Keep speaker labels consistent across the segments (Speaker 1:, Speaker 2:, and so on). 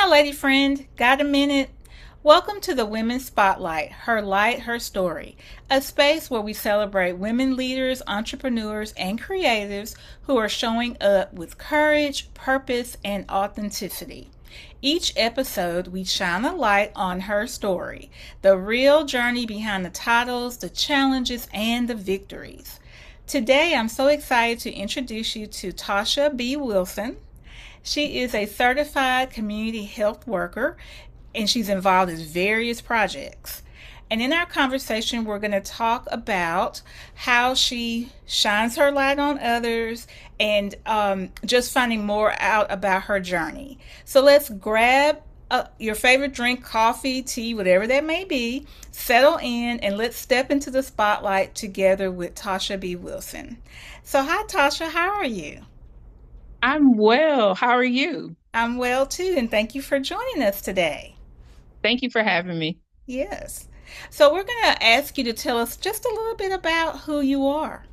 Speaker 1: Hi, lady friend. Got a minute? Welcome to the Women's Spotlight, Her Light, Her Story, a space where we celebrate women leaders, entrepreneurs, and creatives who are showing up with courage, purpose, and authenticity. Each episode, we shine a light on her story, the real journey behind the titles, the challenges, and the victories. Today, I'm so excited to introduce you to Tasha B. Wilson. She is a certified community health worker and she's involved in various projects. And in our conversation, we're going to talk about how she shines her light on others and just finding more out about her journey. So let's grab your favorite drink, coffee, tea, whatever that may be, settle in, and let's step into the spotlight together with Tasha B. Wilson. So, hi, Tasha, how are you?
Speaker 2: I'm well. How are you?
Speaker 1: I'm well too, and thank you for joining us today.
Speaker 2: Thank you for having me.
Speaker 1: Yes. So, we're going to ask you to tell us just a little bit about who you are.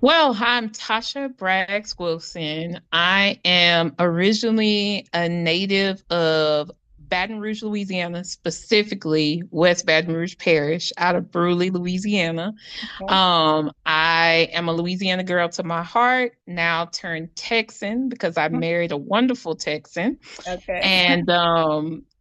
Speaker 2: Well, I'm Tasha Braggs Wilson. I am originally a native of Baton Rouge, Louisiana, specifically West Baton Rouge Parish out of Bruley, Louisiana.
Speaker 1: Okay.
Speaker 2: I am a Louisiana girl to my heart, now turned Texan because I married a wonderful Texan.
Speaker 1: Okay.
Speaker 2: And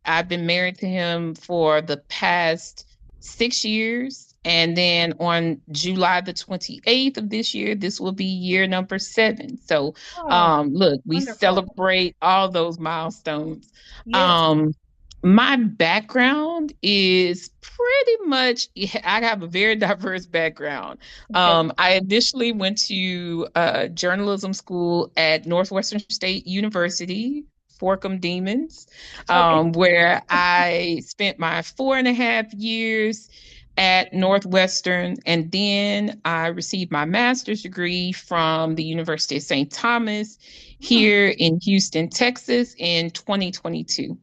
Speaker 2: I've been married to him for the past 6 years. And then on July the 28th of this year, this will be year number 7. So
Speaker 1: Oh,
Speaker 2: look, we
Speaker 1: wonderful.
Speaker 2: celebrate all those milestones.
Speaker 1: Yes.
Speaker 2: Um, my background is pretty much, I have a very diverse background.
Speaker 1: Okay.
Speaker 2: I initially went to journalism school at Northwestern State University, Forkham Demons,
Speaker 1: Okay.
Speaker 2: where I spent my 4.5 years at Northwestern, and then I received my master's degree from the University of St. Thomas
Speaker 1: Hmm.
Speaker 2: here in Houston, Texas in 2022.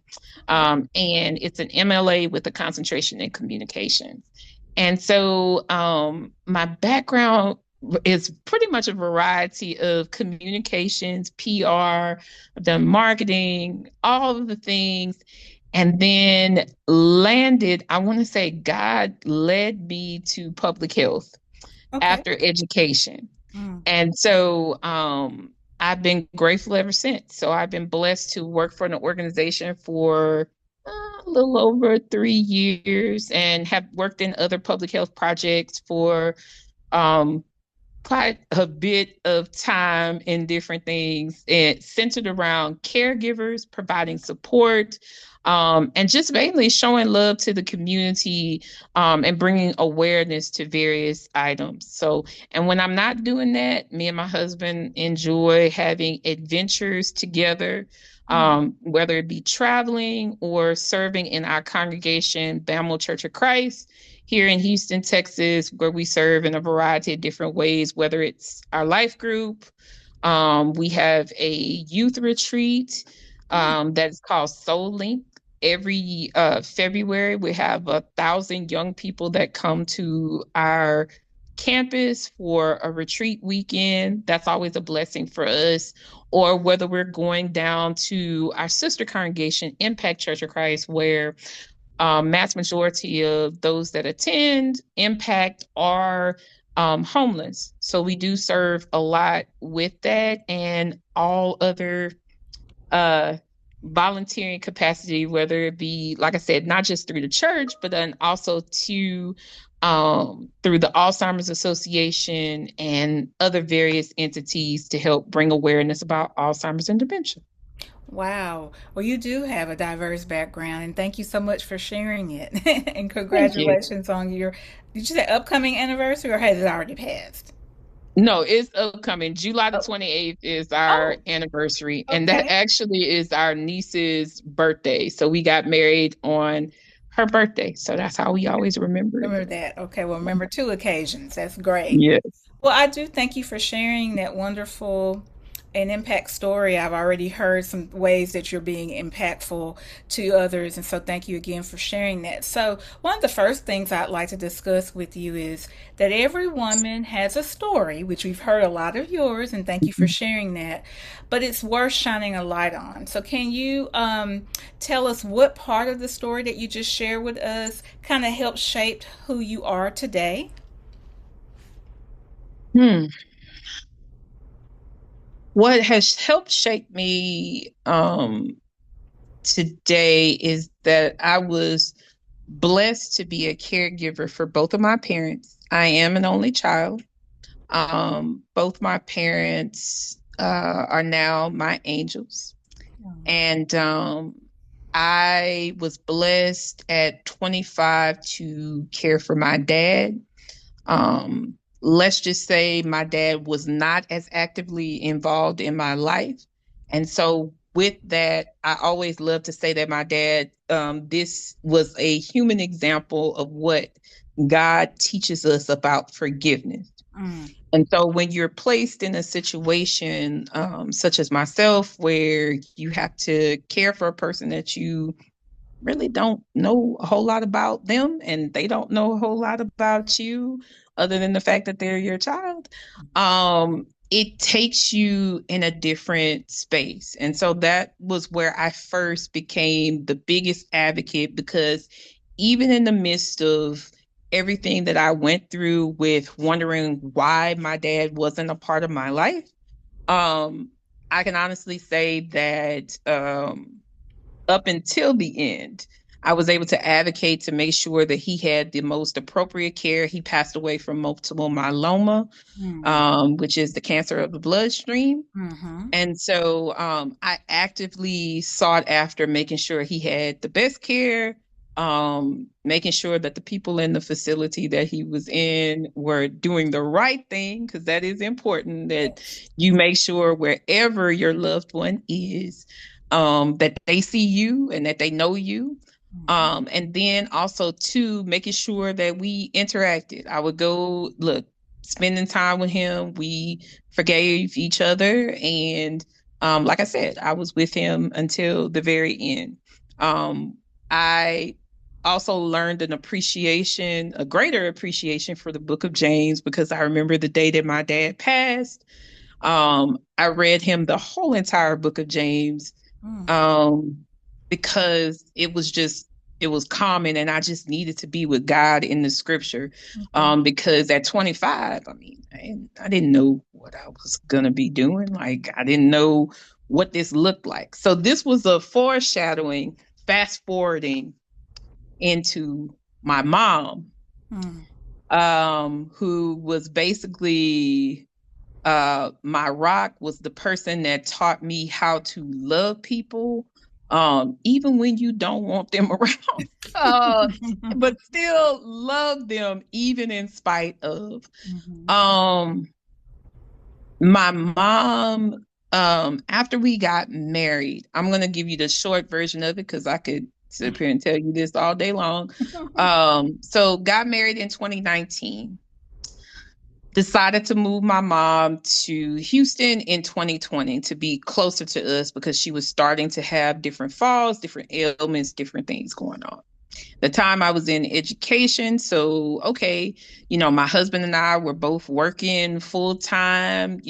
Speaker 1: Yeah.
Speaker 2: And it's an MLA with a concentration in communications. And so my background is pretty much a variety of communications, PR, I've done marketing, all of the things, and then landed, I want to say God led me to public health
Speaker 1: Okay.
Speaker 2: after education.
Speaker 1: Mm.
Speaker 2: And so I've been grateful ever since. So I've been blessed to work for an organization for a little over 3 years and have worked in other public health projects for um, quite a bit of time in different things and centered around caregivers, providing support, and just mainly showing love to the community, and bringing awareness to various items. So, and when I'm not doing that, me and my husband enjoy having adventures together.
Speaker 1: Mm.
Speaker 2: Whether it be traveling or serving in our congregation, Bamel Church of Christ, here in Houston, Texas, where we serve in a variety of different ways, whether it's our life group. We have a youth retreat
Speaker 1: Mm.
Speaker 2: that is called Soul Link. Every February, we have 1,000 young people that come to our campus for a retreat weekend. That's always a blessing for us. Or whether we're going down to our sister congregation, Impact Church of Christ, where mass majority of those that attend Impact are homeless. So we do serve a lot with that and all other uh, volunteering capacity, whether it be, like I said, not just through the church, but then also to through the Alzheimer's Association and other various entities to help bring awareness about Alzheimer's and dementia.
Speaker 1: Wow. Well, you do have a diverse background, and thank you so much for sharing it. And
Speaker 2: Thank you.
Speaker 1: congratulations on your, did you say upcoming anniversary or has it already passed?
Speaker 2: No, it's upcoming. July the
Speaker 1: Oh,
Speaker 2: 28th is our
Speaker 1: oh,
Speaker 2: anniversary, and that
Speaker 1: okay.
Speaker 2: actually is our niece's birthday. So we got married on her birthday. So that's how we always remember it.
Speaker 1: Remember that. Okay, well, remember two occasions. That's great.
Speaker 2: Yes.
Speaker 1: Well, I do thank you for sharing that wonderful an impact story. I've already heard some ways that you're being impactful to others. And so thank you again for sharing that. So, one of the first things I'd like to discuss with you is that every woman has a story, which we've heard a lot of yours, and thank you for sharing that. But it's worth shining a light on. So, can you tell us what part of the story that you just shared with us kind of helped shape who you are today?
Speaker 2: Hmm. What has helped shape me today is that I was blessed to be a caregiver for both of my parents. I am an only child. Both my parents are now my angels. And I was blessed at 25 to care for my dad. Let's just say my dad was not as actively involved in my life. And so, with that, I always love to say that my dad, this was a human example of what God teaches us about forgiveness.
Speaker 1: Mm,
Speaker 2: And so, when you're placed in a situation such as myself, where you have to care for a person that you really don't know a whole lot about them and they don't know a whole lot about you other than the fact that they're your child, it takes you in a different space. And so that was where I first became the biggest advocate, because even in the midst of everything that I went through with wondering why my dad wasn't a part of my life, um I can honestly say that up until the end, I was able to advocate to make sure that he had the most appropriate care. He passed away from multiple myeloma,
Speaker 1: mm,
Speaker 2: which is the cancer of the bloodstream.
Speaker 1: mm-hmm.
Speaker 2: And so I actively sought after making sure he had the best care, making sure that the people in the facility that he was in were doing the right thing, because that is important, that
Speaker 1: Yes.
Speaker 2: you make sure wherever your loved one is, that they see you and that they know you.
Speaker 1: Mm-hmm.
Speaker 2: And then also, too, making sure that we interacted. I would go, look, spending time with him. We forgave each other. And like I said, I was with him until the very end. I also learned an appreciation, a greater appreciation for the book of James, because I remember the day that my dad passed. I read him the whole entire book of James,
Speaker 1: Mm,
Speaker 2: um, because it was common, and I just needed to be with God in the scripture.
Speaker 1: okay.
Speaker 2: Because at 25, I mean, I didn't know what I was gonna be doing. Like, I didn't know what this looked like. So this was a foreshadowing, fast forwarding into my mom,
Speaker 1: Mm,
Speaker 2: who was basically my rock, was the person that taught me how to love people, even when you don't want them around, uh, but still love them even in spite of.
Speaker 1: mhm.
Speaker 2: Um, my mom, after we got married, I'm gonna give you the short version of it because I could sit up here and tell you this all day long. So got married in 2019, decided to move my mom to Houston in 2020 to be closer to us, because she was starting to have different falls, different ailments, different things going on. The time I was in education, so okay, my husband and I were both working full time,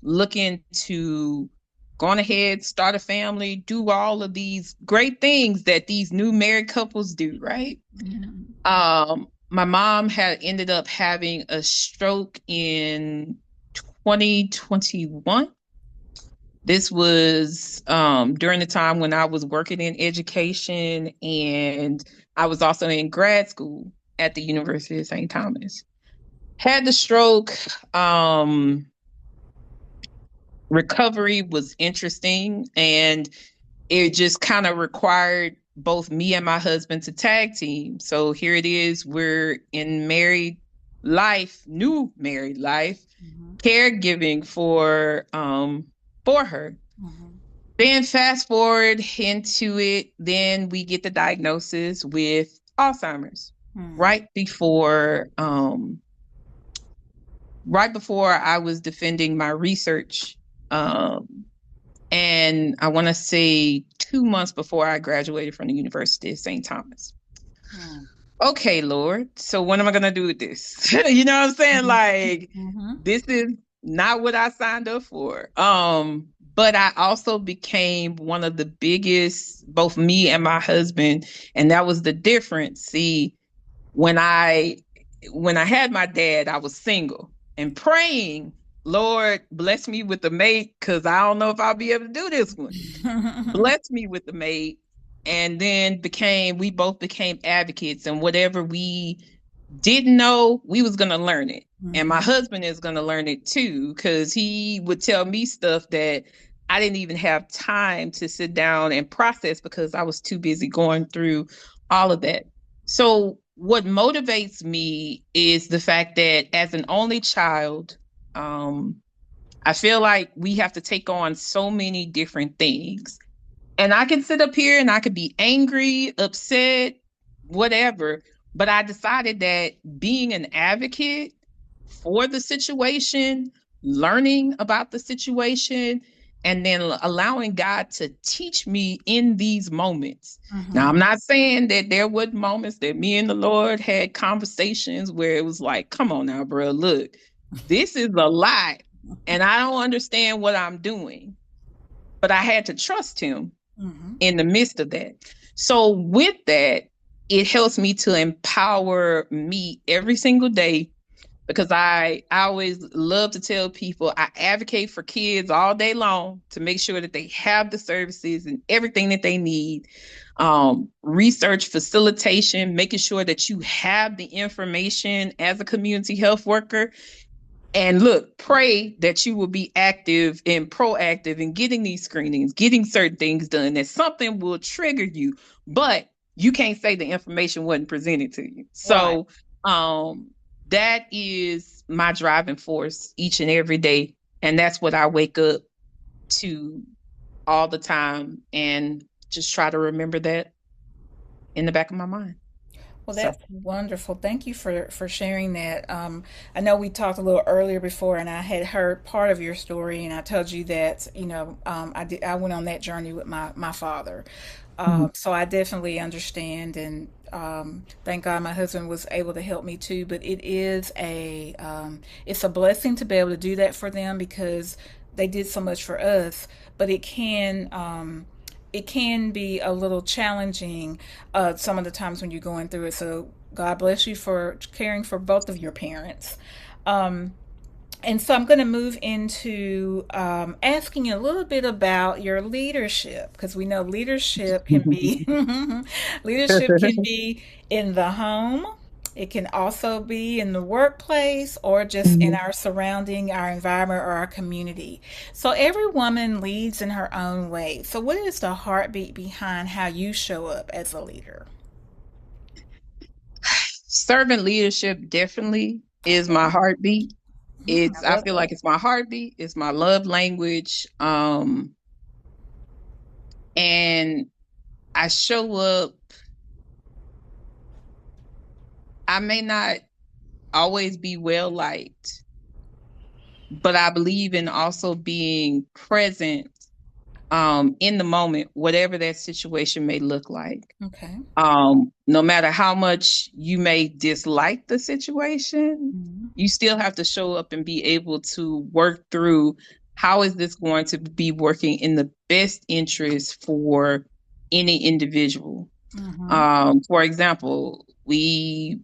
Speaker 2: looking to go on ahead, start a family, do all of these great things that these new married couples do, right?
Speaker 1: Mhm.
Speaker 2: My mom had ended up having a stroke in 2021. This was during the time when I was working in education, and I was also in grad school at the University of St. Thomas. Had the stroke. Um, Recovery was interesting, and it just kind of required both me and my husband to tag team. So here it is, we're in married life, new married life,
Speaker 1: Mhm.
Speaker 2: caregiving for her.
Speaker 1: Mhm.
Speaker 2: Then fast forward into it, then we get the diagnosis with Alzheimer's
Speaker 1: Mhm.
Speaker 2: right before right before I was defending my research And I want to say 2 months before I graduated from the University of St. Thomas.
Speaker 1: Hmm.
Speaker 2: Okay, Lord. So what am I gonna do with this? You know what I'm saying? Like,
Speaker 1: Mm-hmm.
Speaker 2: this is not what I signed up for. But I also became one of the biggest, both me and my husband, and that was the difference. See, when I when I had my dad, I was single and praying, Lord, bless me with a mate, because I don't know if I'll be able to do this one. Blessed me with the mate, and then became we both became advocates, and whatever we didn't know, we was gonna learn it. And my
Speaker 1: Mm-hmm.
Speaker 2: husband is gonna learn it too, because he would tell me stuff that I didn't even have time to sit down and process because I was too busy going through all of that. So what motivates me is the fact that as an only child, um, I feel like we have to take on so many different things, and I can sit up here and I could be angry, upset, whatever. But I decided that being an advocate for the situation, learning about the situation, and then allowing God to teach me in these moments. Now,
Speaker 1: Mm-hmm.
Speaker 2: I'm not saying that there were moments that me and the Lord had conversations where it was like, come on now, bro, look, this is a lot. And I don't understand what I'm doing. But I had to trust him
Speaker 1: Mm-hmm.
Speaker 2: in the midst of that. So with that, it helps me to empower me every single day, because I always love to tell people I advocate for kids all day long to make sure that they have the services and everything that they need. Research facilitation, making sure that you have the information as a community health worker. And look, pray that you will be active and proactive in getting these screenings, getting certain things done, that something will trigger you, but you can't say the information wasn't presented to you.
Speaker 1: Right.
Speaker 2: So that is my driving force each and every day. And that's what I wake up to all the time, and just try to remember that in the back of my mind.
Speaker 1: Well,
Speaker 2: So
Speaker 1: that's wonderful. Thank you for sharing that. I know we talked a little earlier before, and I had heard part of your story, and I told you that I went on that journey with my father.
Speaker 2: mhm.
Speaker 1: So I definitely understand, and thank God my husband was able to help me too. But it's a blessing to be able to do that for them because they did so much for us. But it can be a little challenging some of the times when you're going through it. So God bless you for caring for both of your parents. Um, and so I'm going to move into asking a little bit about your leadership because we know leadership can be leadership can be in the home. It can also be in the workplace or just in our surrounding, our environment, or our community. So every woman leads in her own way. So what is the heartbeat behind how you show up as a leader?
Speaker 2: Servant leadership definitely is my heartbeat.
Speaker 1: I
Speaker 2: I
Speaker 1: love
Speaker 2: feel like
Speaker 1: that.
Speaker 2: it's my heartbeat, it's my love language. And I show up, I may not always be well liked, but I believe in also being present in the moment, whatever that situation may look like.
Speaker 1: Okay.
Speaker 2: No matter how much you may dislike the situation,
Speaker 1: Mhm.
Speaker 2: you still have to show up and be able to work through how is this going to be working in the best interest for any individual.
Speaker 1: Mhm.
Speaker 2: For example, we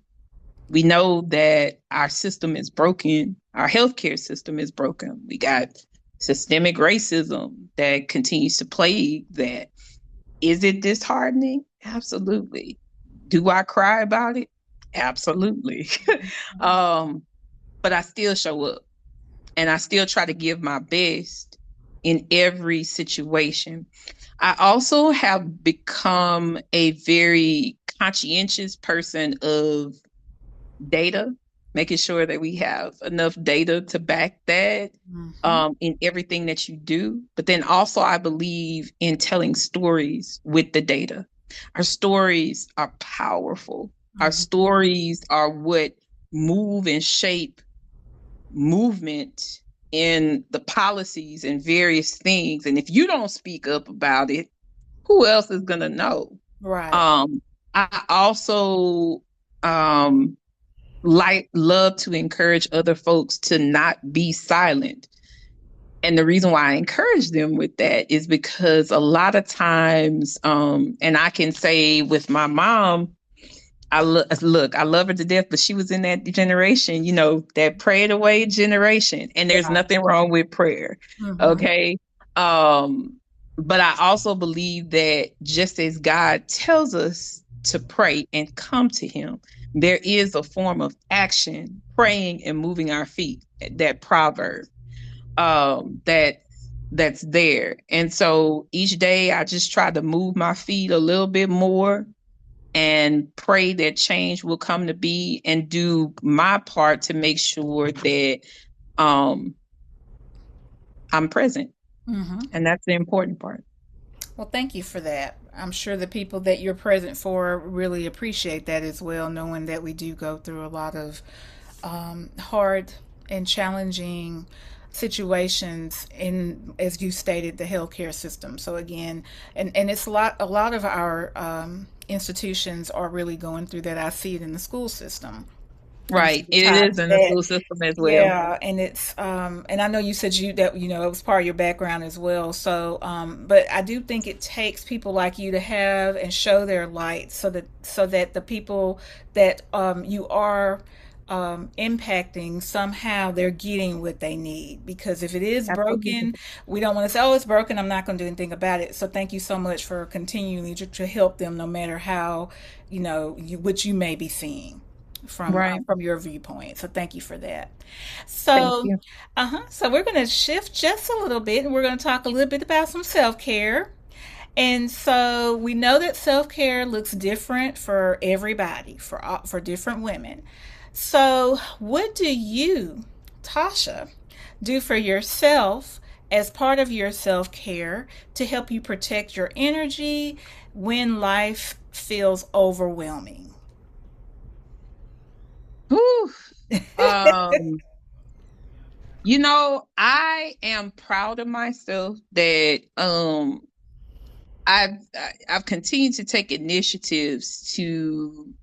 Speaker 2: know that our system is broken, our healthcare system is broken. We got systemic racism that continues to plague that. Is it disheartening? Absolutely. Do I cry about it? Absolutely. um, but I still show up and I still try to give my best in every situation. I also have become a very conscientious person of data, making sure that we have enough data to back that
Speaker 1: Mhm.
Speaker 2: in everything that you do. But then also, I believe in telling stories with the data. Our stories are powerful. Our
Speaker 1: Mhm.
Speaker 2: stories are what move and shape movement in the policies and various things. And if you don't speak up about it, who else is going to know?
Speaker 1: Right.
Speaker 2: Um, I also love to encourage other folks to not be silent. And the reason why I encourage them with that is because a lot of times, and I can say with my mom, I love her to death, but she was in that generation, that prayed away generation, and there's
Speaker 1: Yeah.
Speaker 2: nothing wrong with prayer.
Speaker 1: Mm-hmm.
Speaker 2: Okay. Um, but I also believe that just as God tells us to pray and come to him, there is a form of action, praying and moving our feet, that proverb, that that's there. And so each day I just try to move my feet a little bit more and pray that change will come to be, and do my part to make sure that um I'm present.
Speaker 1: Mm-hmm.
Speaker 2: And that's the important part.
Speaker 1: Well, thank you for that. I'm sure the people that you're present for really appreciate that as well, knowing that we do go through a lot of hard and challenging situations in, as you stated, the healthcare system. So again, and it's a lot of our institutions are really going through that. I see it in the school system. And
Speaker 2: Right. It is
Speaker 1: sometimes
Speaker 2: in the
Speaker 1: that,
Speaker 2: school system as well.
Speaker 1: yeah, and it's and I know you said you that it was part of your background as well. So but I do think it takes people like you to have and show their light so that the people that you are impacting, somehow they're getting what they need, because if it is
Speaker 2: Absolutely.
Speaker 1: broken, we don't want to say, oh, it's broken, I'm not going to do anything about it. So thank you so much for continuing to help them, no matter how, what you may be seeing
Speaker 2: Right.
Speaker 1: from your viewpoint. So thank you for that.
Speaker 2: Thank
Speaker 1: So,
Speaker 2: you.
Speaker 1: so we're going to shift just a little bit, and we're going to talk a little bit about some self care. And so we know that self care looks different for everybody, for different women. So, what do you, Tasha, do for yourself as part of your self care to help you protect your energy when life feels overwhelming?
Speaker 2: Whew. um I am proud of myself that I've continued to take initiatives to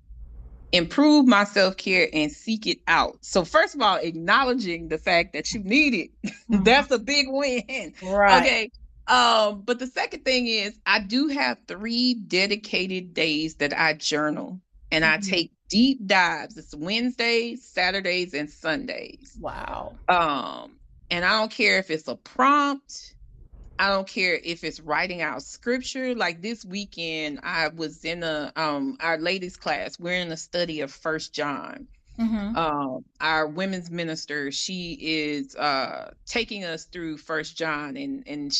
Speaker 2: improve my self-care and seek it out. So first of all, acknowledging the fact that you need it.
Speaker 1: Mhm.
Speaker 2: That's a big win.
Speaker 1: Right.
Speaker 2: Okay. But the second thing is I do have 3 dedicated days that I journal, and I
Speaker 1: Mhm.
Speaker 2: take deep dives. It's Wednesdays, Saturdays, and Sundays.
Speaker 1: Wow.
Speaker 2: Um, and I don't care if it's a prompt, I don't care if it's writing out scripture. Like this weekend, I was in a our ladies class. We're in a study of First John.
Speaker 1: Mhm.
Speaker 2: Our women's minister, she is taking us through First John, and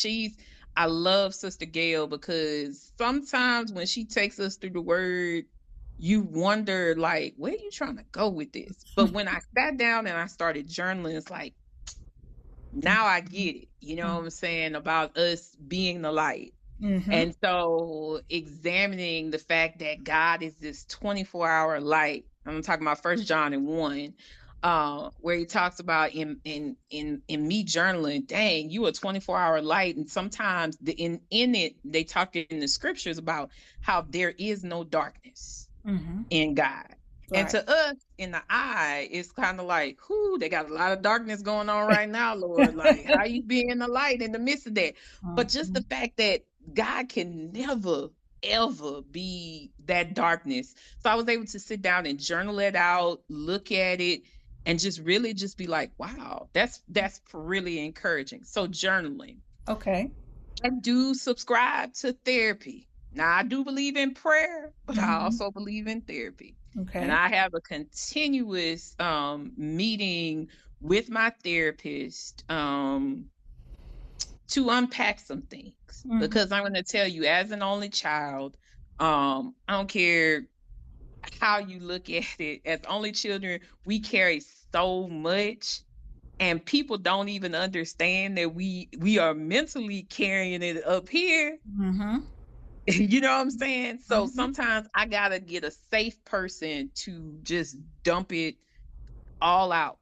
Speaker 2: I love Sister Gail, because sometimes when she takes us through the word, you wonder like, where are you trying to go with this? But when I sat down and I started journaling, it's like, now I get it. You know what I'm saying? About us being the light.
Speaker 1: Mhm.
Speaker 2: And so examining the fact that God is this 24-hour light. I'm talking about First John and 1, where he talks about in me journaling, dang, you a 24-hour light. And sometimes in it, they talk in the scriptures about how there is no darkness
Speaker 1: Mhm.
Speaker 2: in God. And
Speaker 1: Right.
Speaker 2: to us in the eye, it's kind of like, whoo, they got a lot of darkness going on right now, Lord. Like, how you being the light in the midst of that? But just the
Speaker 1: Mhm.
Speaker 2: fact that God can never, ever be that darkness. So I was able to sit down and journal it out, look at it, and just really just be like, wow, that's really encouraging. So journaling.
Speaker 1: Okay.
Speaker 2: I do subscribe to therapy. Now, I do believe in prayer, but I
Speaker 1: Mhm.
Speaker 2: also believe in therapy. And
Speaker 1: Okay.
Speaker 2: I have a continuous meeting with my therapist to unpack some things.
Speaker 1: Mhm.
Speaker 2: Because I'm going to tell you, as an only child, I don't care how you look at it, as only children, we carry so much, and people don't even understand that we are mentally carrying it up here.
Speaker 1: Mhm.
Speaker 2: You know what I'm saying? So
Speaker 1: Mhm.
Speaker 2: sometimes I gotta get a safe person to just dump it all out.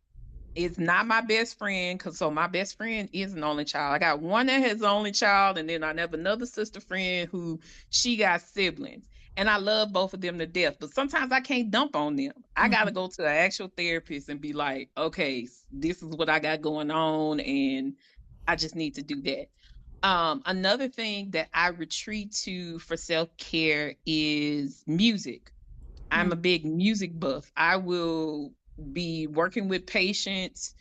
Speaker 2: It's not my best friend, because so my best friend is an only child. I got one that has an only child, and then I have another sister friend who she got siblings. And I love both of them to death. But sometimes I can't dump on them. I gotta
Speaker 1: Mhm.
Speaker 2: go to an actual therapist and be like, okay, this is what I got going on, and I just need to do that. Another thing that I retreat to for self-care is music. I'm a
Speaker 1: Mhm.
Speaker 2: big music buff. I will be working with patients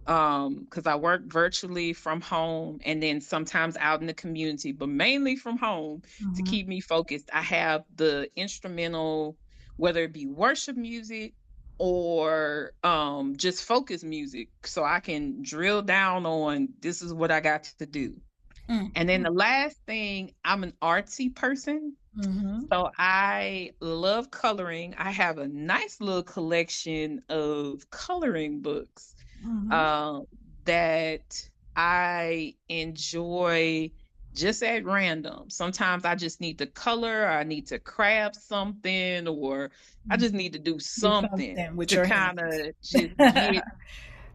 Speaker 2: because I work virtually from home and then sometimes out in the community, but mainly from home to
Speaker 1: Mhm.
Speaker 2: keep me focused. I have the instrumental, whether it be worship music or just focus music, so I can drill down on this is what I got to do. And then
Speaker 1: Mhm.
Speaker 2: the last thing, I'm an artsy person.
Speaker 1: Mhm.
Speaker 2: So I love coloring. I have a nice little collection of coloring books
Speaker 1: Mhm.
Speaker 2: um, that I enjoy just at random. Sometimes I just need to color, or I need to craft something, or I just
Speaker 1: Mhm.
Speaker 2: need to do
Speaker 1: Do
Speaker 2: something
Speaker 1: something with
Speaker 2: to
Speaker 1: your
Speaker 2: kind
Speaker 1: hands.
Speaker 2: of just get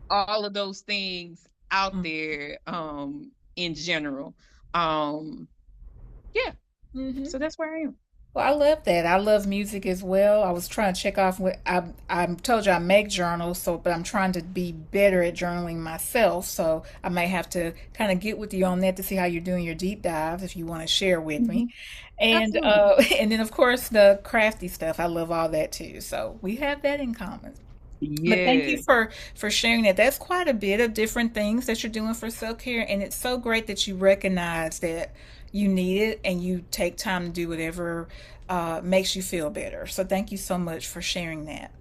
Speaker 2: all of those things out there in general. Um, yeah,
Speaker 1: Mhm.
Speaker 2: so that's where I am.
Speaker 1: Well, I love that. I love music as well. I was trying to check off what I told you I make journals, so but I'm trying to be better at journaling myself. So I may have to kind of get with you on that to see how you're doing your deep dives if you want to share with me.
Speaker 2: Mhm.
Speaker 1: And
Speaker 2: Absolutely.
Speaker 1: and then of course the crafty stuff. I love all that too. So we have that in common. But thank you
Speaker 2: Yeah.
Speaker 1: for sharing that. That's quite a bit of different things that you're doing for self-care, and it's so great that you recognize that you need it and you take time to do whatever makes you feel better. So thank you so much for sharing that.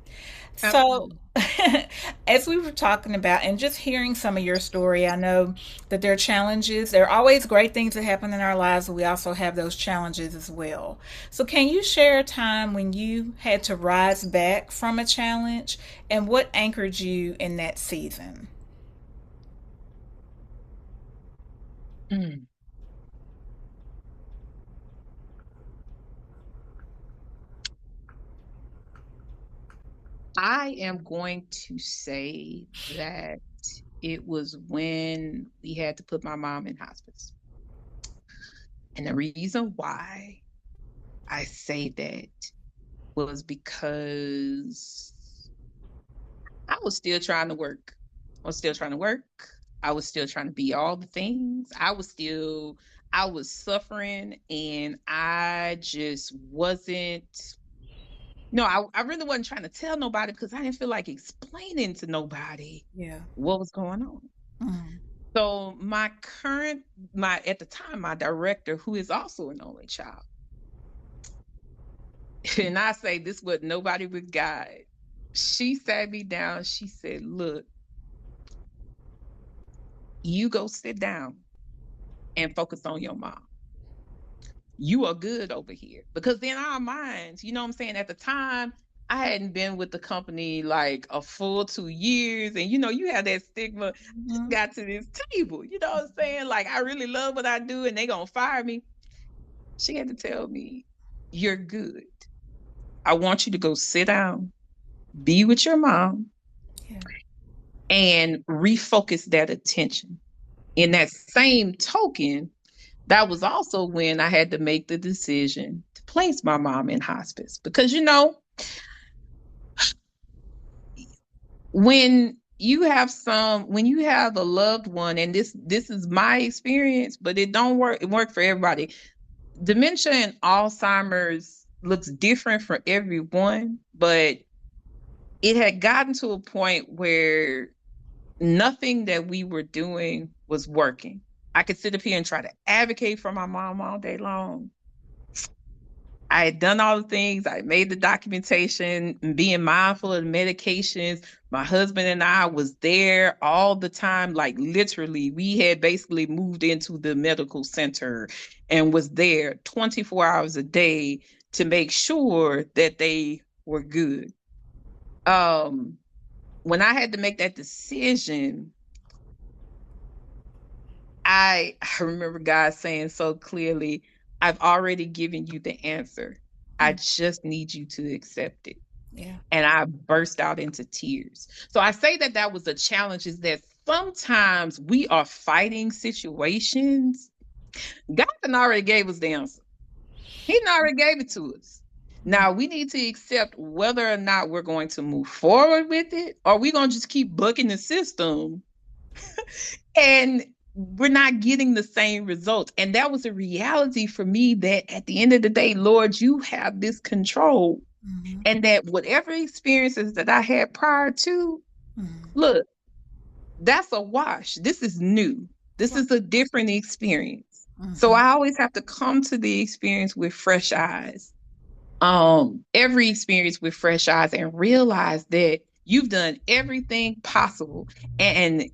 Speaker 1: So,
Speaker 2: Absolutely.
Speaker 1: as we were talking about, and just hearing some of your story, I know that there are challenges. There are always great things that happen in our lives, but we also have those challenges as well. So, can you share a time when you had to rise back from a challenge and what anchored you in that season?
Speaker 2: Mm. I am going to say that it was when we had to put my mom in hospice. And the reason why I say that was because I was still trying to work. I was still trying to work. I was still trying to be all the things. I was suffering and I just wasn't. No, I really wasn't trying to tell nobody because I didn't feel like explaining to nobody
Speaker 1: Yeah.
Speaker 2: what was going on.
Speaker 1: Mm.
Speaker 2: So my at the time, my director, who is also an only child, and I say this with nobody but God, she sat me down. She said, "Look, you go sit down and focus on your mom. You are good over here." Because in our minds, you know what I'm saying, at the time, I hadn't been with the company like a full 2 years. And you have that stigma, just
Speaker 1: Mhm.
Speaker 2: got to this table. You know what I'm saying? Like I really love what I do and they gonna fire me. She had to tell me, you're good. I want you to go sit down, be with your mom,
Speaker 1: Yeah.
Speaker 2: and refocus that attention. In that same token, that was also when I had to make the decision to place my mom in hospice because when you have a loved one, and this is my experience, but it worked for everybody. Dementia and Alzheimer's looks different for everyone, but it had gotten to a point where nothing that we were doing was working. I could sit up here and try to advocate for my mom all day long. I had done all the things. I made the documentation, being mindful of the medications. My husband and I was there all the time. Like literally, we had basically moved into the medical center and was there 24 hours a day to make sure that they were good. Um, when I had to make that decision, I remember God saying so clearly, I've already given you the answer. I
Speaker 1: Mm.
Speaker 2: just need you to accept it.
Speaker 1: Yeah.
Speaker 2: and I burst out into tears. So I say that that was a challenge, is that sometimes we are fighting situations. God done already gave us the answer. He done already gave it to us. Now we need to accept whether or not we're going to move forward with it, or we're going to just keep bucking the system and we're not getting the same results. And that was a reality for me, that at the end of the day, Lord, you have this control.
Speaker 1: Mm-hmm.
Speaker 2: And that whatever experiences that I had prior to,
Speaker 1: Mm-hmm.
Speaker 2: look, that's a wash. This is new. This is a different experience. So
Speaker 1: Mm-hmm.
Speaker 2: I always have to come to the experience with fresh eyes. Every experience with fresh eyes, and realize that you've done everything possible, and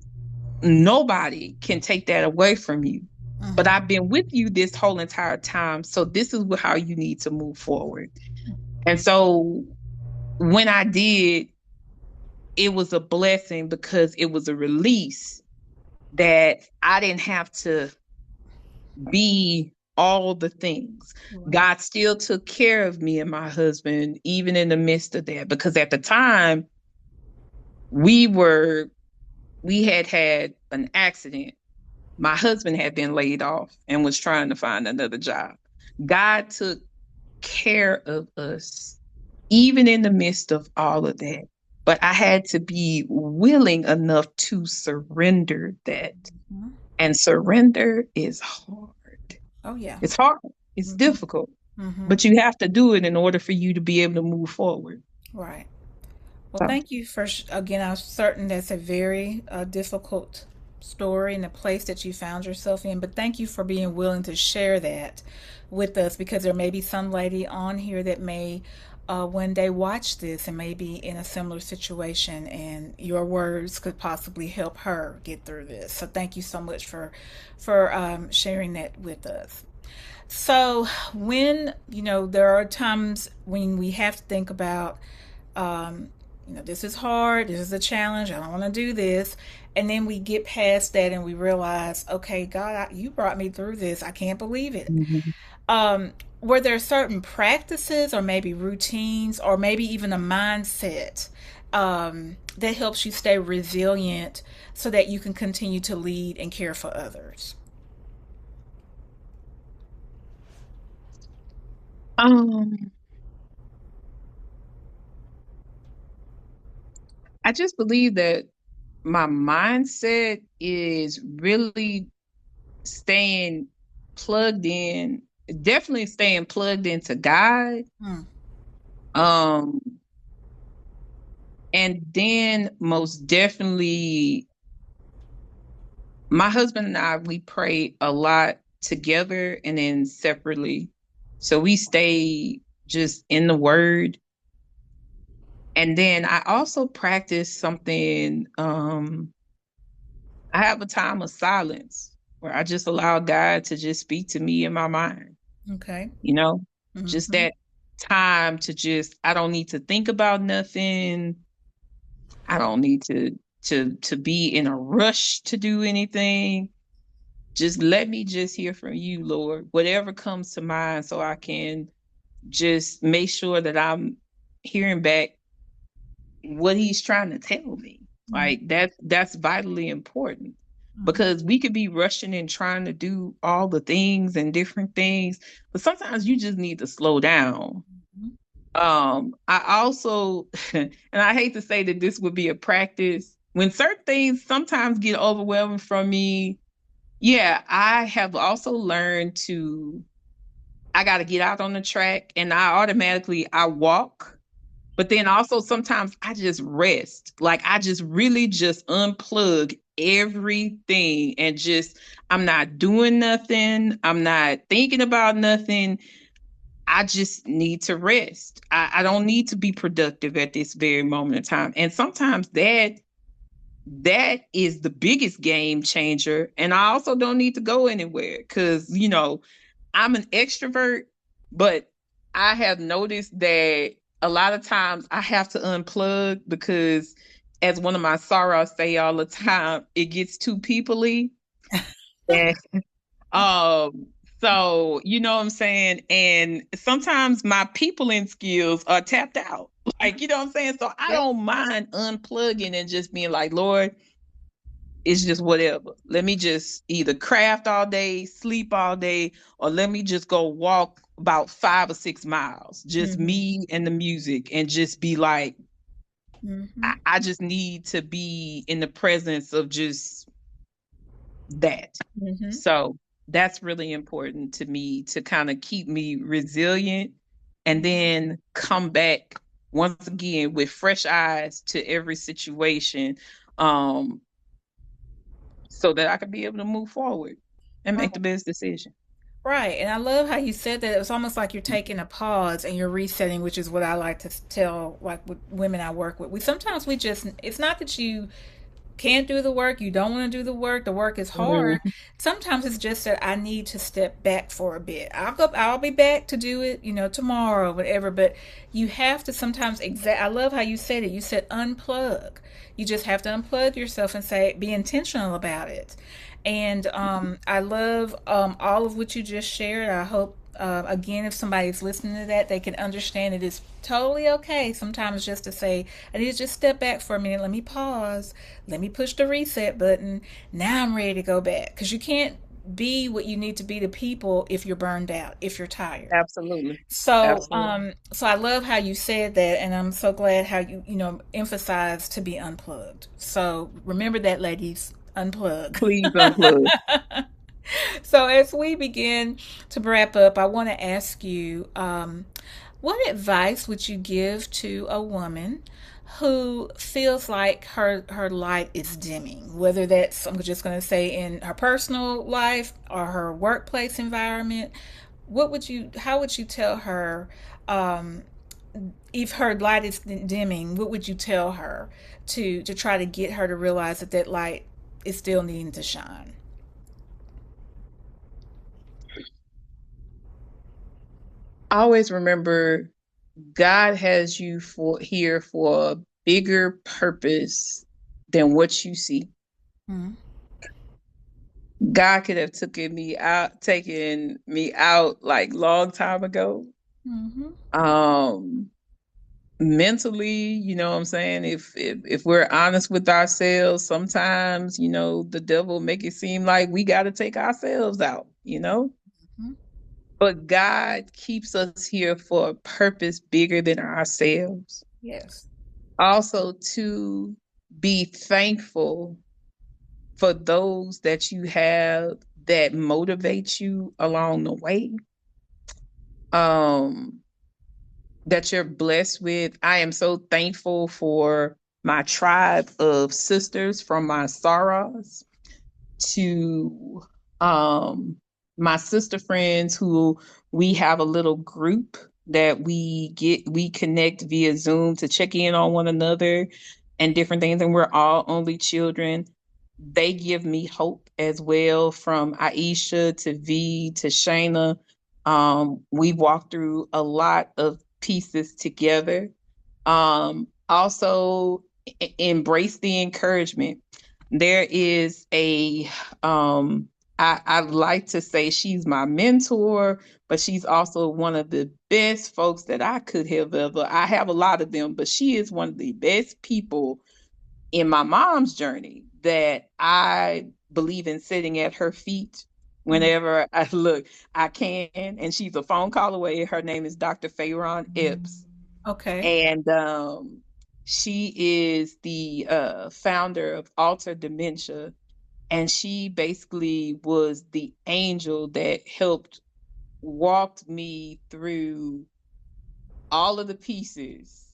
Speaker 2: nobody can take that away from you. But
Speaker 1: Mm-hmm.
Speaker 2: I've been with you this whole entire time. So this is how you need to move forward. And so when I did, it was a blessing, because it was a release that I didn't have to be all the things.
Speaker 1: Right.
Speaker 2: God still took care of me and my husband, even in the midst of that, because at the time we were, we had an accident. My husband had been laid off and was trying to find another job. God took care of us, even in the midst of all of that. But I had to be willing enough to surrender that.
Speaker 1: Mm-hmm.
Speaker 2: And surrender is hard.
Speaker 1: Oh, yeah.
Speaker 2: It's hard. It's
Speaker 1: Mm-hmm.
Speaker 2: difficult.
Speaker 1: Mm-hmm.
Speaker 2: But you have to do it in order for you to be able to move forward.
Speaker 1: Right. Well,
Speaker 2: So,
Speaker 1: thank you for, again, I'm certain that's a very difficult story and the place that you found yourself in, but thank you for being willing to share that with us, because there may be some lady on here that may one day watch this and may be in a similar situation, and your words could possibly help her get through this. So thank you so much for sharing that with us. So when, there are times when we have to think about, um, this is hard, this is a challenge, I don't want to do this. And then we get past that and we realize, okay, God, you brought me through this. I can't believe it.
Speaker 2: mhm.
Speaker 1: Um, were there certain practices or maybe routines or maybe even a mindset that helps you stay resilient so that you can continue to lead and care for others?
Speaker 2: um, I just believe that my mindset is really staying plugged in, definitely staying plugged into God.
Speaker 1: Hmm.
Speaker 2: Um, and then most definitely, my husband and I, we pray a lot together and then separately. So we stay just in the word. And then I also practice something. I have a time of silence where I just allow God to just speak to me in my mind,
Speaker 1: Okay.
Speaker 2: you know, just
Speaker 1: Mm-hmm.
Speaker 2: that time to just, I don't need to think about nothing. I don't need to be in a rush to do anything. Just let me just hear from you, Lord, whatever comes to mind, so I can just make sure that I'm hearing back what he's trying to tell me. Like that's vitally important,
Speaker 1: Mm-hmm.
Speaker 2: because we could be rushing and trying to do all the things and different things, but sometimes you just need to slow down. I also, and I hate to say that this would be a practice, when certain things sometimes get overwhelming from me. Yeah, I have also learned to, I got to get out on the track, and I walk. But then also sometimes I just rest. Like I just really just unplug everything and just, I'm not doing nothing. I'm not thinking about nothing. I just need to rest. I don't need to be productive at this very moment in time. And sometimes that is the biggest game changer. And I also don't need to go anywhere, because, I'm an extrovert, but I have noticed that a lot of times I have to unplug, because, as one of my sorrows say all the time, it gets too peoply. And um, so you know what I'm saying? And sometimes my peopling skills are tapped out. Like, you know what I'm saying? So I don't mind unplugging and just being like, Lord, it's just whatever. Let me just either craft all day, sleep all day, or let me just go walk about 5 or 6 miles, just
Speaker 1: Mm-hmm.
Speaker 2: me and the music, and just be like,
Speaker 1: Mm-hmm.
Speaker 2: I just need to be in the presence of just that.
Speaker 1: Mm-hmm.
Speaker 2: So that's really important to me to kind of keep me resilient and then come back once again with fresh eyes to every situation, um, so that I can be able to move forward and make the best decision.
Speaker 1: Right. And I love how you said that. It was almost like you're taking a pause and you're resetting, which is what I like to tell like with women I work with. We sometimes we just it's not that you can't do the work, you don't want to do the work is hard.
Speaker 2: Mhm.
Speaker 1: Sometimes it's just that I need to step back for a bit. I'll be back to do it, tomorrow, whatever, but you have to sometimes I love how you said it. You said unplug. You just have to unplug yourself and say be intentional about it. And I love all of what you just shared. I hope again, if somebody's listening to that, they can understand it is totally okay sometimes just to say, I need to just step back for a minute. Let me pause. Let me push the reset button. Now I'm ready to go back. Because you can't be what you need to be to people if you're burned out, if you're tired.
Speaker 2: Absolutely.
Speaker 1: So,
Speaker 2: Absolutely.
Speaker 1: so I love how you said that, and I'm so glad how you emphasized to be unplugged. So remember that, ladies, unplug.
Speaker 2: Please unplug.
Speaker 1: So as we begin to wrap up, I want to ask you, what advice would you give to a woman who feels like her light is dimming? Whether that's, I'm just going to say, in her personal life or her workplace environment. How would you tell her, um, if her light is dimming? What would you tell her to try to get her to realize that that light is still needing to shine?
Speaker 2: Always remember God has you for here for a bigger purpose than what you see.
Speaker 1: Mm-hmm.
Speaker 2: God could have taken me out like long time ago.
Speaker 1: Mm-hmm.
Speaker 2: Um, mentally, you know what I'm saying? If we're honest with ourselves, sometimes, the devil make it seem like we got to take ourselves out.
Speaker 1: Mm-hmm.
Speaker 2: But God keeps us here for a purpose bigger than ourselves.
Speaker 1: Yes.
Speaker 2: Also, to be thankful for those that you have that motivate you along the way, um, that you're blessed with. I am so thankful for my tribe of sisters from my sorrows, to my sister friends who we have a little group that we connect via Zoom to check in on one another and different things, and we're all only children. They give me hope as well, from Aisha to V to Shayna. We walked through a lot of pieces together. Also, embrace the encouragement. There is I like to say she's my mentor, but she's also one of the best folks that I could have ever. I have a lot of them, but she is one of the best people in my mom's journey that I believe in sitting at her feet
Speaker 1: Mm.
Speaker 2: whenever I can. And she's a phone call away. Her name is Dr. Fayron Epps.
Speaker 1: Okay.
Speaker 2: And she is the founder of Alter Dementia. And she basically was the angel that helped walked me through all of the pieces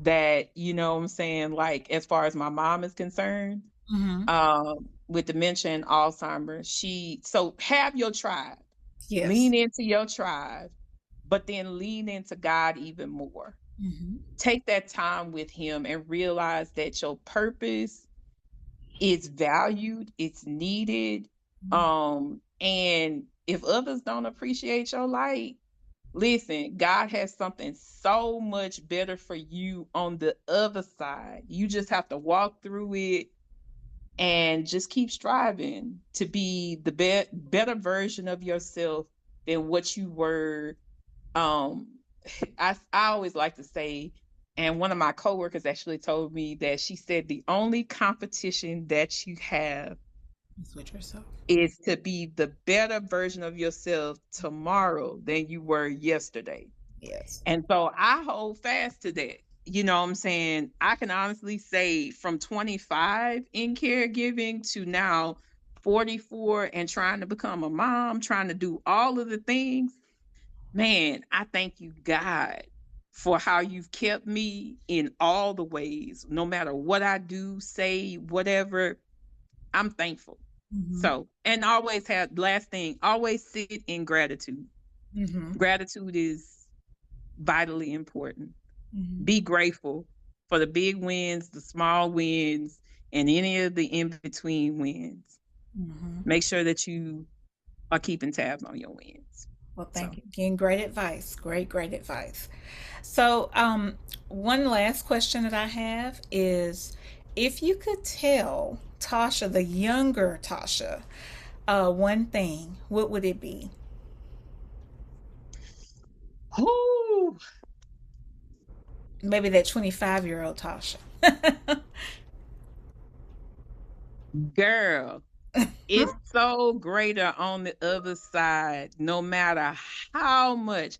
Speaker 2: that, what I'm saying, like as far as my mom is concerned,
Speaker 1: Mm-hmm.
Speaker 2: with dementia and Alzheimer's. So have your tribe,
Speaker 1: Yes.
Speaker 2: lean into your tribe, but then lean into God even more.
Speaker 1: Mm-hmm.
Speaker 2: Take that time with him and realize that your purpose is valued, it's needed. And if others don't appreciate your light, listen, God has something so much better for you on the other side. You just have to walk through it and just keep striving to be the better version of yourself than what you were. um I always like to say, And one of my coworkers actually told me that she said the only competition that you have
Speaker 1: Switch yourself.
Speaker 2: is to be the better version of yourself tomorrow than you were yesterday.
Speaker 1: Yes.
Speaker 2: And so I hold fast to that. You know what I'm saying? I can honestly say from 25 in caregiving to now 44 and trying to become a mom, trying to do all of the things, man, I thank you, God, for how you've kept me in all the ways. No matter what I do, say, whatever, I'm thankful.
Speaker 1: Mm-hmm.
Speaker 2: So, and always have, last thing, always sit in gratitude.
Speaker 1: Mm-hmm.
Speaker 2: Gratitude is vitally important.
Speaker 1: Mm-hmm.
Speaker 2: Be grateful for the big wins, the small wins, and any of the in between wins.
Speaker 1: Mm-hmm.
Speaker 2: Make sure that you are keeping tabs on your wins.
Speaker 1: Well, thank
Speaker 2: So,
Speaker 1: you again. Great advice. Great advice. So, one last question that I have is, if you could tell Tasha, the younger Tasha, one thing, what would it be?
Speaker 2: whoo,
Speaker 1: Maybe that 25-year-old Tasha.
Speaker 2: girl, it's so greater on the other side, no matter how much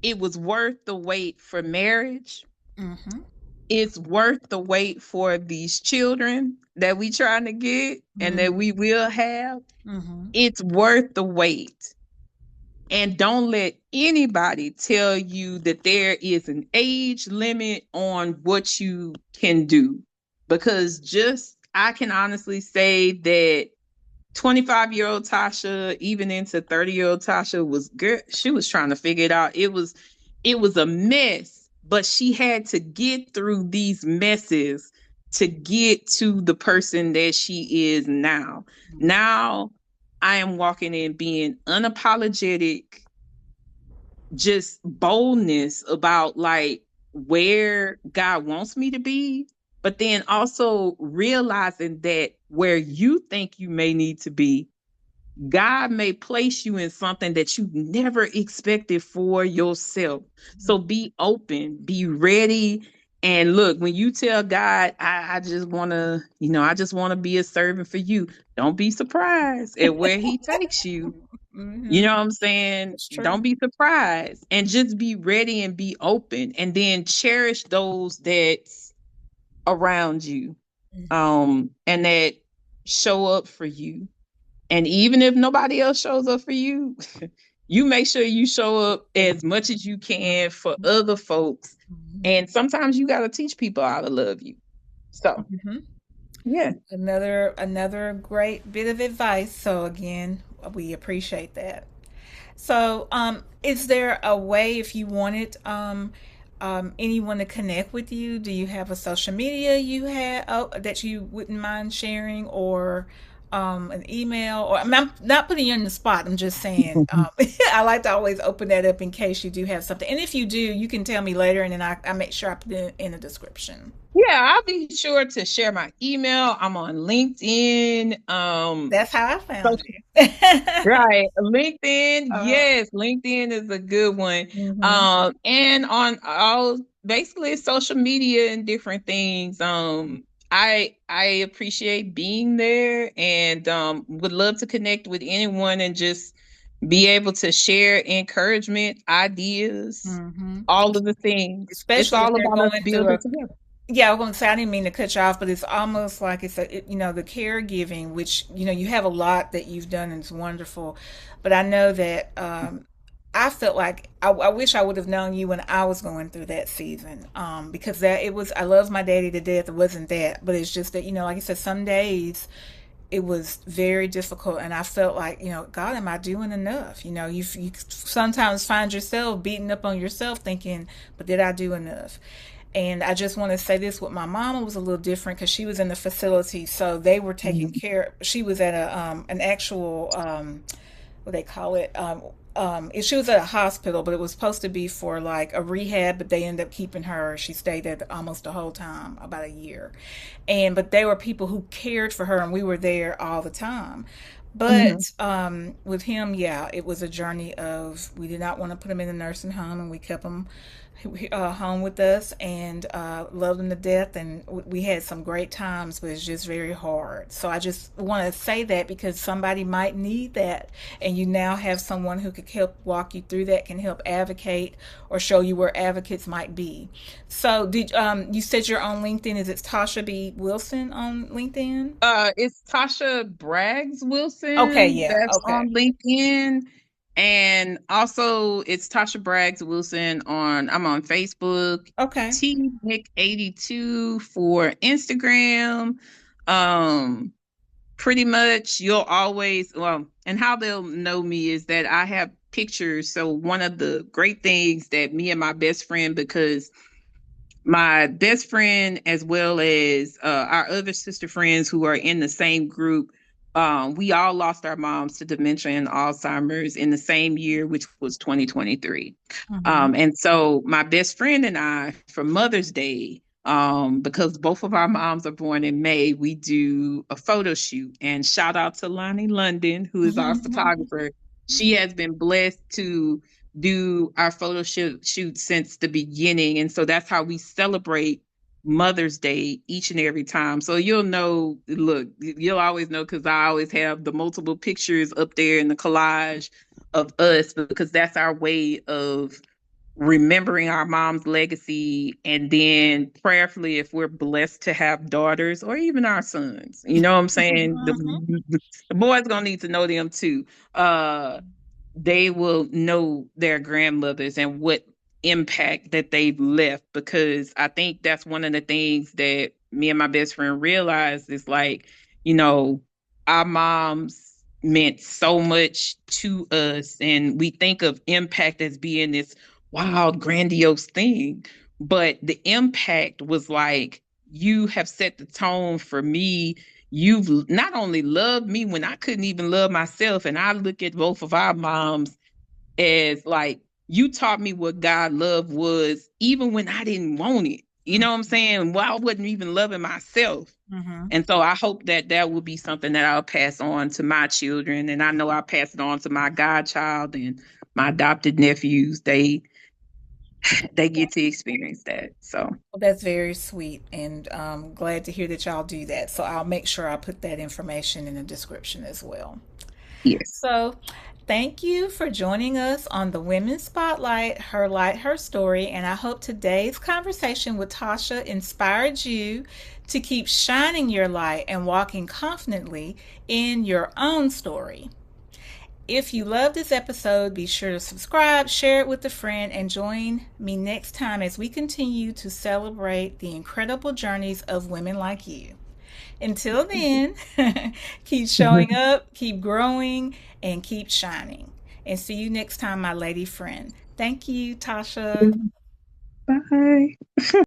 Speaker 2: it was worth the wait for marriage.
Speaker 1: Mm-hmm.
Speaker 2: It's worth the wait for these children that we trying to get and that we will have.
Speaker 1: Mm-hmm.
Speaker 2: It's worth the wait. And don't let anybody tell you that there is an age limit on what you can do. Because just, I can honestly say that 25-year-old Tasha, even into 30-year-old Tasha was good. She was trying to figure it out. It was a mess, but she had to get through these messes to get to the person that she is now. Now I am walking in being unapologetic, just boldness about like where God wants me to be, but then also realizing that where you think you may need to be, God may place you in something that you never expected for yourself. So be open, be ready. And look, when you tell God, I just want to, I just want to be a servant for you, don't be surprised at where he takes you. You
Speaker 1: Mm-hmm.
Speaker 2: know what I'm saying?
Speaker 1: It's true.
Speaker 2: Don't be surprised and just be ready and be open and then cherish those that's around you and that show up for you. And even if nobody else shows up for you, you make sure you show up as much as you can for other folks. And sometimes you got to teach people how to love you. So,
Speaker 1: Mm-hmm.
Speaker 2: yeah.
Speaker 1: Another great bit of advice. So again, we appreciate that. So, is there a way if you wanted anyone to connect with you? Do you have a social media you have that you wouldn't mind sharing, or an email? Or I'm not putting you on the spot. I'm just saying. I like to always open that up in case you do have something. And if you do, you can tell me later, and then I make sure I put it in the description.
Speaker 2: Yeah, I'll be sure to share my email. I'm on LinkedIn.
Speaker 1: That's how I found
Speaker 2: Social
Speaker 1: you.
Speaker 2: Right. LinkedIn.
Speaker 1: uh,
Speaker 2: Yes, LinkedIn is a good one.
Speaker 1: hmm
Speaker 2: And on all basically social media and different things. I appreciate being there and would love to connect with anyone and just be able to share encouragement, ideas,
Speaker 1: hmm
Speaker 2: all of the things. It's
Speaker 1: Especially if
Speaker 2: all
Speaker 1: they're
Speaker 2: about us
Speaker 1: going through
Speaker 2: building
Speaker 1: a
Speaker 2: together.
Speaker 1: Yeah, I was going to say I didn't mean to cut you off, but it's almost like the caregiving, which you have a lot that you've done and it's wonderful, but I know that I felt like I wish I would have known you when I was going through that season, because that it was I love my daddy to death. It wasn't that, but it's just that like I said, some days it was very difficult, and I felt like God, am I doing enough? You sometimes find yourself beating up on yourself, thinking, but did I do enough? And I just want to say this: with my mom, it was a little different because she was in the facility, so they were taking
Speaker 2: Mhm.
Speaker 1: care. She was at an actual what they call it. She was at a hospital, but it was supposed to be for like a rehab, but they ended up keeping her. She stayed there almost the whole time, about a year. But they were people who cared for her, and we were there all the time. But
Speaker 2: Mhm.
Speaker 1: with him, yeah, it was a journey of we did not want to put him in a nursing home, and we kept him home with us and loved him to death. And we had some great times, but it's just very hard. So I just want to say that because somebody might need that. And you now have someone who could help walk you through that, can help advocate or show you where advocates might be. So did you said you're on LinkedIn? Is it Tasha B. Wilson on LinkedIn?
Speaker 2: It's Tasha Braggs
Speaker 1: Okay,
Speaker 2: Wilson
Speaker 1: yeah,
Speaker 2: that's
Speaker 1: okay.
Speaker 2: on LinkedIn. And also it's Tasha Braggs Wilson I'm on Facebook,
Speaker 1: Okay.
Speaker 2: T Nick 82 for Instagram. Um, Pretty much you'll always, well, and how they'll know me is that I have pictures. So one of the great things that me and my best friend, because my best friend as well as our other sister friends who are in the same group, we all lost our moms to dementia and Alzheimer's in the same year, which was 2023.
Speaker 1: Mm-hmm.
Speaker 2: And so my best friend and I, for Mother's Day, because both of our moms are born in May, we do a photo shoot. And shout out to Lonnie London, who is our photographer. She has been blessed to do our shoot since the beginning. And so that's how we celebrate Mother's Day each and every time. So you'll know, look, you'll always know because I always have the multiple pictures up there in the collage of us because that's our way of remembering our mom's legacy. And then prayerfully, if we're blessed to have daughters or even our sons, you know what I'm saying? The boys gonna need to know them too. They will know their grandmothers and what impact that they've left, because I think that's one of the things that me and my best friend realized is like, you know, our moms meant so much to us, and we think of impact as being this wild grandiose thing, but the impact was like, you have set the tone for me. You've not only loved me when I couldn't even love myself. And I look at both of our moms as like, you taught me what God love was, even when I didn't want it. You know what I'm saying? Well, I wasn't even loving myself.
Speaker 1: Mm-hmm.
Speaker 2: And so I hope that that will be something that I'll pass on to my children. And I know I'll pass it on to my godchild and my adopted nephews. They get to experience that. So
Speaker 1: Well, that's very sweet, and glad to hear that y'all do that. So I'll make sure I put that information in the description as well.
Speaker 2: yes.
Speaker 1: So, thank you for joining us on the Women's Spotlight, Her Light, Her Story. And I hope today's conversation with Tasha inspired you to keep shining your light and walking confidently in your own story. If you love this episode, be sure to subscribe, share it with a friend, and join me next time as we continue to celebrate the incredible journeys of women like you. Until then, keep showing up, keep growing, and keep shining. And see you next time, my lady friend. Thank you, Tasha.
Speaker 2: Bye.